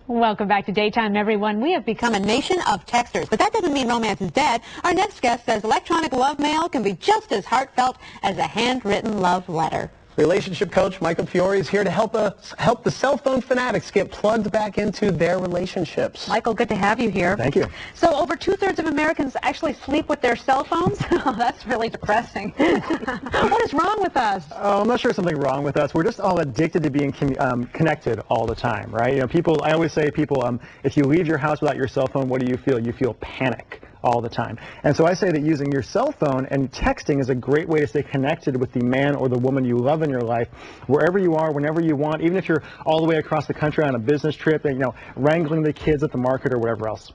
Welcome back to Daytime, everyone. We have become a nation of texters, but that doesn't mean romance is dead. Our next guest says electronic love mail can be just as heartfelt as a handwritten love letter. Relationship coach Michael Fiore is here to help the cell phone fanatics get plugged back into their relationships. Michael, good to have you here. Thank you. So over 2/3 of Americans actually sleep with their cell phones? Oh, that's really depressing. What is wrong with us? Oh, I'm not sure there's something wrong with us. We're just all addicted to being connected all the time, right? You know, I always say if you leave your house without your cell phone, what do you feel? You feel panic all the time. And so I say that using your cell phone and texting is a great way to stay connected with the man or the woman you love in your life, wherever you are, whenever you want, even if you're all the way across the country on a business trip and, wrangling the kids at the market or whatever else.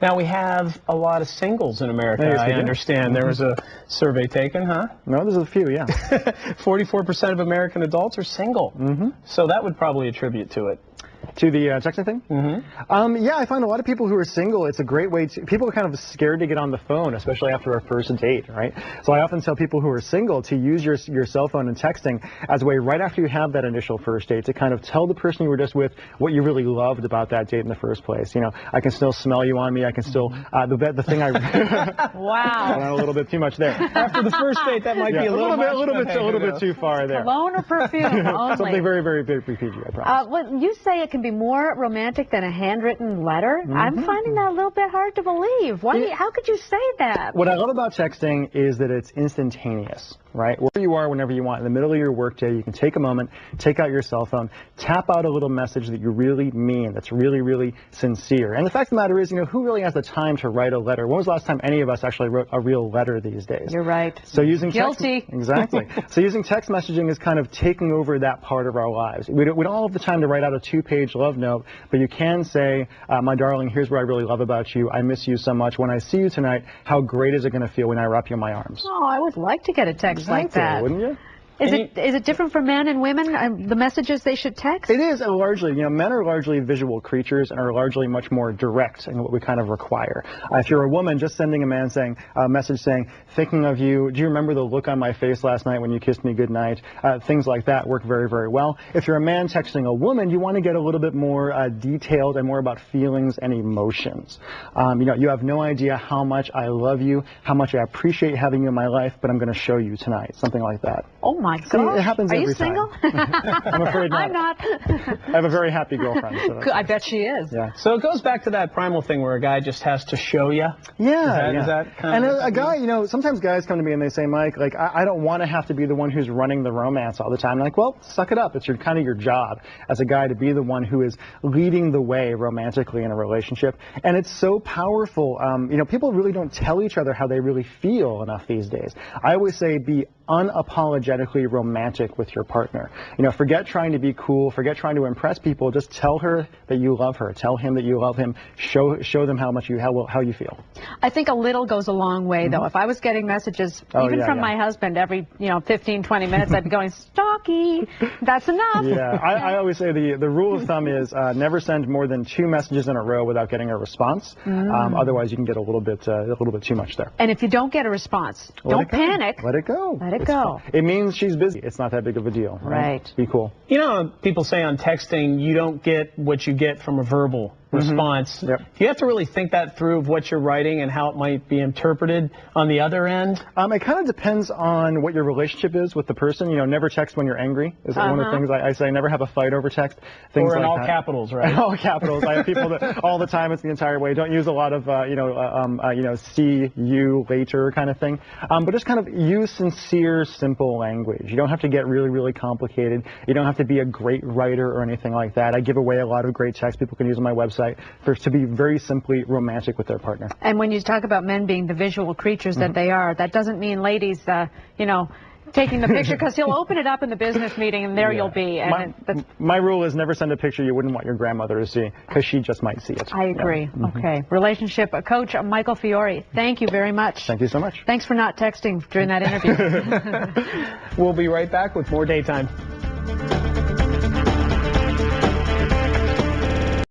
Now, we have a lot of singles in America, Yes, I understand. There was a survey taken, huh? No, there's a few, yeah. 44% of American adults are single. So that would probably attribute to it. To the texting thing? Yeah, I find a lot of people who are single, it's a great way to, people are kind of scared to get on the phone, especially after a first date, right? So I often tell people who are single to use your cell phone and texting as a way right after you have that initial first date to kind of tell the person you were just with what you really loved about that date in the first place. You know, I can still smell you on me, I can still, the thing I... Wow. I went a little bit too much there. After the first date, that might be a little bit too far there. Cologne or perfume only? Something very, very, very PG, I promise. Well, you say it can be more romantic than a handwritten letter. I'm finding that a little bit hard to believe. How could you say that? What I love about texting is that it's instantaneous, right? Wherever you are, whenever you want, in the middle of your workday, you can take a moment, take out your cell phone, tap out a little message that you really mean, that's really, really sincere. And the fact of the matter is, who really has the time to write a letter? When was the last time any of us actually wrote a real letter these days? You're right. So using Guilty. Exactly. So using text messaging is kind of taking over that part of our lives. We don't have the time to write out a 2-page love note, but you can say, my darling, here's what I really love about you. I miss you so much. When I see you tonight, how great is it going to feel when I wrap you in my arms? Oh, I would like to get a text like that. Wouldn't you? Is it different for men and women, the messages they should text? It is largely, men are largely visual creatures and are largely much more direct in what we kind of require. If you're a woman, just sending a message saying, thinking of you, do you remember the look on my face last night when you kissed me goodnight? Things like that work very, very well. If you're a man texting a woman, you want to get a little bit more detailed and more about feelings and emotions. You have no idea how much I love you, how much I appreciate having you in my life, but I'm going to show you tonight, something like that. Oh my God! It happens every time. Are you single? I'm afraid not. I'm not. I have a very happy girlfriend. So I bet she is. Yeah. So it goes back to that primal thing where a guy just has to show you. Yeah. Is that kind and of a guy, sometimes guys come to me and they say, Mike, I don't want to have to be the one who's running the romance all the time. I'm like, well, suck it up. It's kind of your job as a guy to be the one who is leading the way romantically in a relationship. And it's so powerful. People really don't tell each other how they really feel enough these days. I always say be unapologetically romantic with your partner. Forget trying to be cool, forget trying to impress people, just tell her that you love her, tell him that you love him, show them how you feel. I think a little goes a long way though. If I was getting messages from my husband every 15, 20 minutes, I'd be going, stalky, that's enough. Yeah, I always say the rule of thumb is never send more than 2 messages in a row without getting a response. Otherwise you can get a little bit too much there. And if you don't get a response, don't panic. Let it go. Let it go. It means she's busy. It's not that big of a deal, right? Be cool. People say on texting, you don't get what you get from a verbal response. Yep. Do you have to really think that through of what you're writing and how it might be interpreted on the other end? It kind of depends on what your relationship is with the person. Never text when you're angry is one of the things I say. Never have a fight over text. Things or in like all that. capitals, right? All capitals. I have people that all the time. It's the entire way. Don't use a lot of see you later kind of thing. But just kind of use sincere, simple language. You don't have to get really, really complicated. You don't have to be a great writer or anything like that. I give away a lot of great texts people can use on my website to be very simply romantic with their partner. And when you talk about men being the visual creatures that they are, that doesn't mean ladies, taking the picture, because he'll open it up in the business meeting and there you'll be. And my rule is never send a picture you wouldn't want your grandmother to see, because she just might see it. I agree. Okay. Relationship coach Michael Fiore, thank you very much. Thank you so much. Thanks for not texting during that interview. We'll be right back with more Daytime.